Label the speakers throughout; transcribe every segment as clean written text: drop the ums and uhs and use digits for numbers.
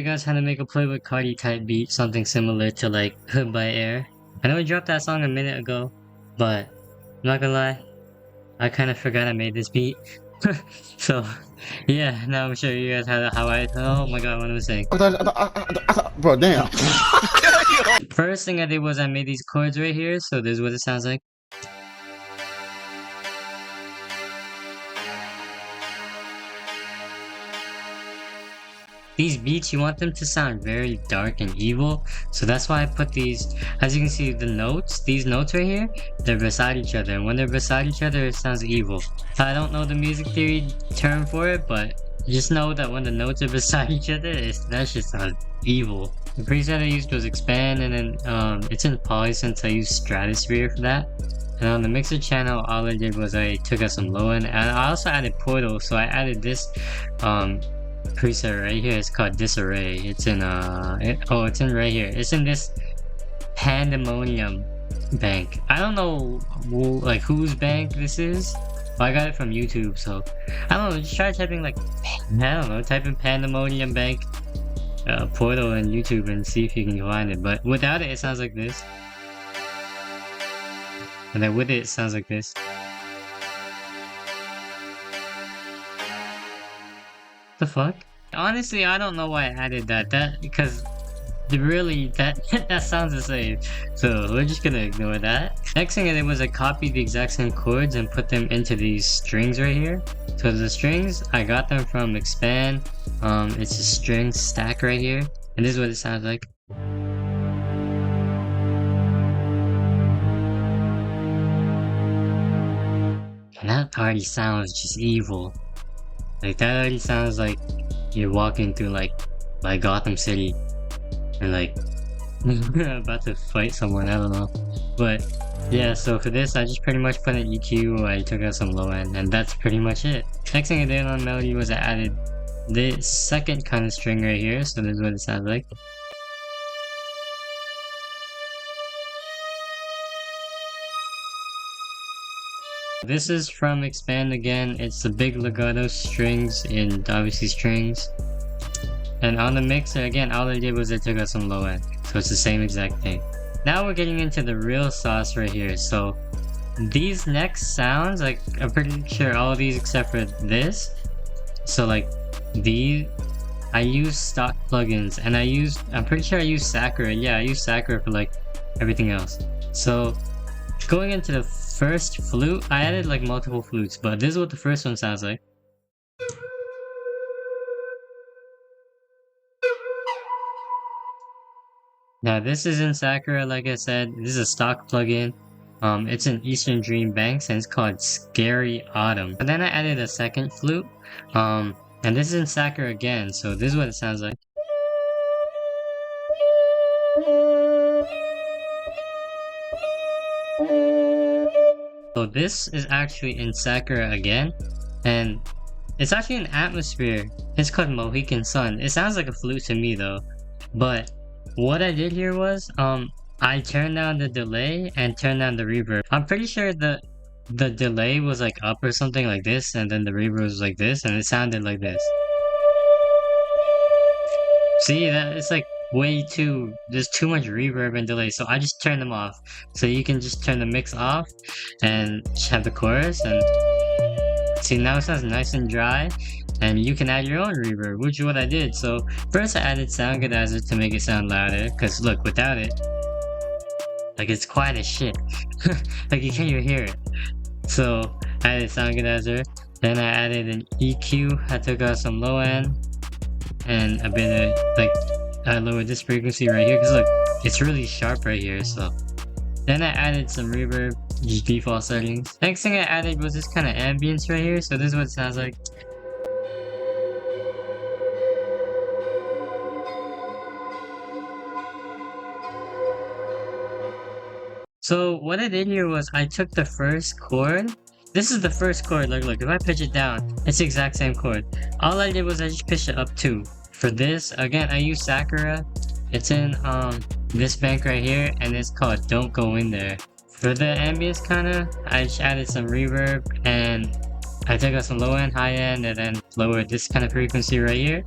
Speaker 1: guys how to make a Playboy Carti type beat, something similar to like Hood by Air. I know we dropped that song a minute ago, but I'm not gonna lie, I kind of forgot I made this beat. So yeah, now I'm showing you guys how I, oh my god, what am I saying?
Speaker 2: Bro, damn.
Speaker 1: First thing I did was I made these chords right here, so this is what it sounds like. These beats, you want them to sound very dark and evil, so that's why I put these, as you can see, the notes, these notes right here, they're beside each other, and when they're beside each other, it sounds evil. I don't know the music theory term for it, but just know that when the notes are beside each other, that just sounds evil. The preset I used was Expand, and then it's in Poly since I used Stratosphere for that. And on the mixer channel, all I did was I took out some low end, and I also added Portal, so I added this preset right here. It's called Disarray. It's in it's in right here. It's in this Pandemonium bank. I don't know like whose bank this is, but I got it from YouTube, so I don't know, just try typing like, I don't know, type in Pandemonium bank Portal in YouTube and see if you can find it. But without it, it sounds like this, and then with it, it sounds like this. The fuck? Honestly, I don't know why I added that because really that sounds the same, so we're just gonna ignore that. Next thing I did was I copied the exact same chords and put them into these strings right here. So the strings, I got them from Expand. It's a string stack right here, and this is what it sounds like. And that already sounds just evil. Like, that already sounds like you're walking through like Gotham City and like about to fight someone, I don't know. But yeah, so for this I just pretty much put an EQ, I took out some low end, and that's pretty much it. Next thing I did on melody was I added the second kind of string right here, so this is what it sounds like. This is from Expand again. It's the big legato strings and obviously strings. And on the mixer again, all I did was I took out some low end, so it's the same exact thing. Now we're getting into the real sauce right here. So these next sounds, like I'm pretty sure all of these except for this. So like these, I use stock plugins, and I'm pretty sure I use Sakura. Yeah, I use Sakura for like everything else. So going into the first flute, I added like multiple flutes, but this is what the first one sounds like. Now this is in Sakura, like I said. This is a stock plugin. It's in Eastern Dream Banks, and it's called Scary Autumn. And then I added a second flute, and this is in Sakura again, so this is what it sounds like. So this is actually in Sakura again, and it's actually an atmosphere. It's called Mohican Sun. It sounds like a flute to me though, but what I did here was I turned down the delay and turned down the reverb. I'm pretty sure the delay was like up or something like this, and then the reverb was like this, and it sounded like this. See, that it's like there's too much reverb and delay, so I just turned them off. So you can just turn the mix off and just have the chorus, and see, now it sounds nice and dry, and you can add your own reverb, which is what I did. So first I added Sound Godizer to make it sound louder, because look, without it, like, it's quiet as shit. Like, you can't even hear it. So I added Sound Godizer, then I added an EQ, I took out some low end, and a bit of, like, I lowered this frequency right here, because look, it's really sharp right here. So then I added some reverb, just default settings. Next thing I added was this kind of ambience right here, so this is what it sounds like. So what I did here was I took the first chord. This is the first chord. Look, if I pitch it down, it's the exact same chord. All I did was I just pitched it up 2. For this, again, I use Sakura. It's in this bank right here, and it's called Don't Go In There. For the ambience kinda, I just added some reverb, and I took out some low end, high end, and then lowered this kind of frequency right here.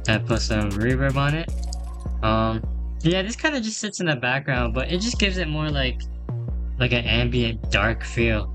Speaker 1: And put some reverb on it. Yeah, this kind of just sits in the background, but it just gives it more like an ambient dark feel.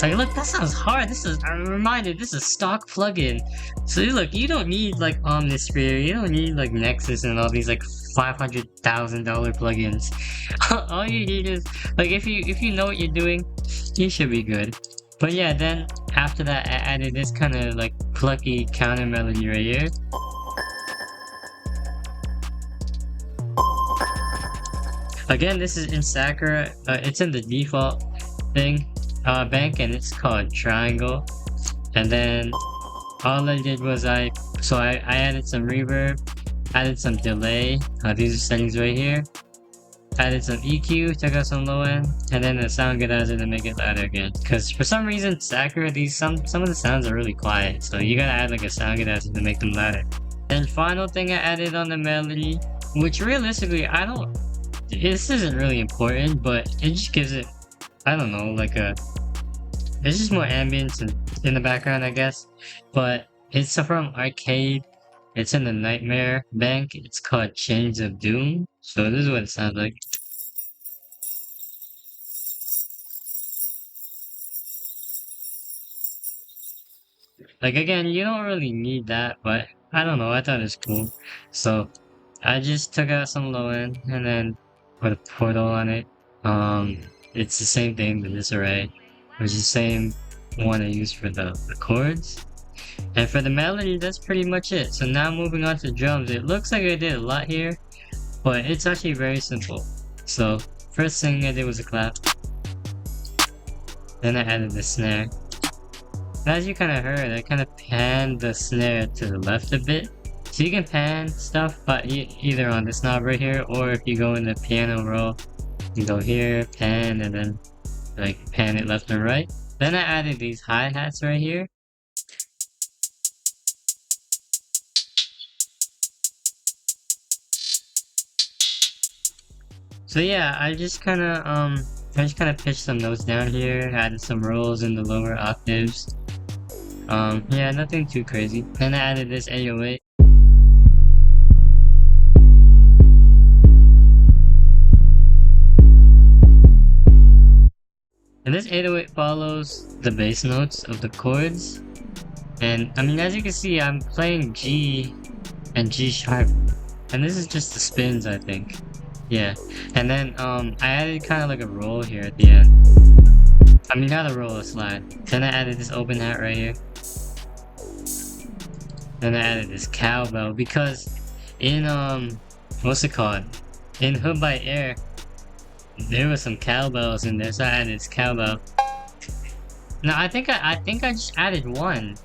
Speaker 1: Like, look, that sounds hard. I'm reminded, this is stock plugin. So look, you don't need like Omnisphere, you don't need like Nexus and all these like $500,000 plugins. All you need is like if you know what you're doing, you should be good. But yeah, then after that, I added this kind of like plucky counter melody right here. Again, this is in Sakura. It's in the default thing. Bank, and it's called Triangle. And then all I did was I added some reverb, added some delay. These are settings right here. Added some EQ, took out some low end, and then the sound getazer to make it louder again. Because for some reason, Sakura, some of the sounds are really quiet, so you gotta add like a sound getazer to make them louder. And final thing I added on the melody, which realistically this isn't really important, but it just gives it, I don't know, like it's just more ambience in the background, I guess. But it's from Arcade. It's in the Nightmare Bank. It's called Chains of Doom. So this is what it sounds like. Like, again, you don't really need that, but I don't know, I thought it was cool. So I just took out some low end and then put a portal on it. It's the same thing, the disarray, which is the same one I used for the chords. And for the melody, that's pretty much it. So now moving on to drums, it looks like I did a lot here, but it's actually very simple. So first thing I did was a clap. Then I added the snare. As you kind of heard, I kind of panned the snare to the left a bit. So you can pan stuff, but either on this knob right here, or if you go in the piano roll, you go here, pan, and then like pan it left and right. Then I added these hi-hats right here. So yeah, I just kind of pitched some notes down here, added some rolls in the lower octaves. Yeah, nothing too crazy. Then I added this 808. And this 808 follows the bass notes of the chords. And I mean, as you can see, I'm playing G and G sharp. And this is just the spins, I think. Yeah. And then I added kind of like a roll here at the end. I mean, not a roll, a slide. Then I added this open hat right here. Then I added this cowbell because in what's it called? In Hood by Air, there was some cowbells in there, so I added this cowbell. No, I think I just added one.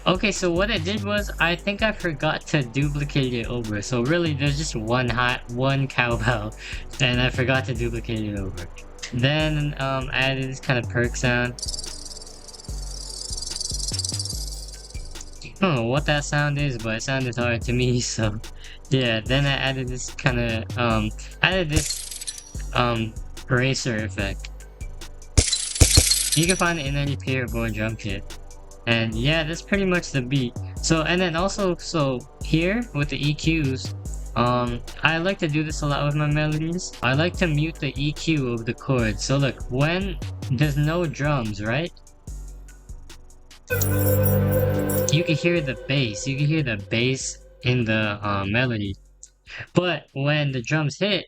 Speaker 1: Okay, so what I did was I think I forgot to duplicate it over. So really, there's just one cowbell, and I forgot to duplicate it over. Then I added this kind of perk sound. I don't know what that sound is, but it sounded hard to me. So yeah. Then I added this kind of eraser effect. You can find it in any peer board drum kit. And yeah, that's pretty much the beat. So, and then also, so here with the EQs, I like to do this a lot with my melodies. I like to mute the EQ of the chords. So look, when there's no drums, right? You can hear the bass. You can hear the bass in the melody. But when the drums hit,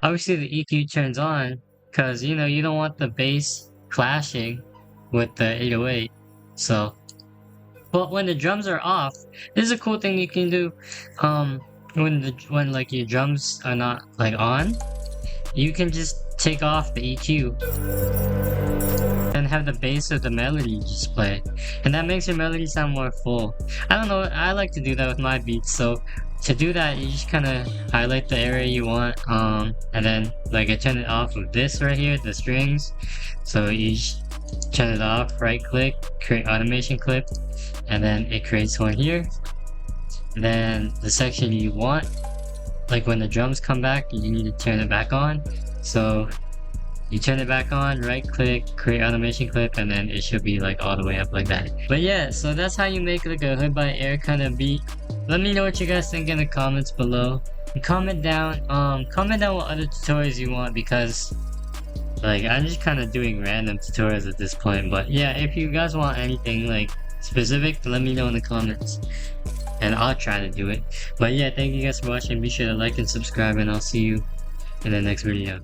Speaker 1: obviously the EQ turns on, because you know you don't want the bass clashing with the 808. So, but when the drums are off, this is a cool thing you can do. When like your drums are not like on, you can just take off the EQ and have the bass of the melody just play, and that makes your melody sound more full. I don't know, I like to do that with my beats. So to do that, you just kind of highlight the area you want, and then like I turn it off with this right here, the strings. So you just turn it off, right click, create automation clip, and then it creates one here. Then the section you want, like when the drums come back, you need to turn it back on. So you turn it back on, right click, create animation clip, and then it should be like all the way up like that. But yeah, so that's how you make like a Hood by Air kind of beat. Let me know what you guys think in the comments below. And comment down what other tutorials you want, because like I'm just kind of doing random tutorials at this point. But yeah, if you guys want anything like specific, let me know in the comments and I'll try to do it. But yeah, thank you guys for watching. Be sure to like and subscribe, and I'll see you in the next video.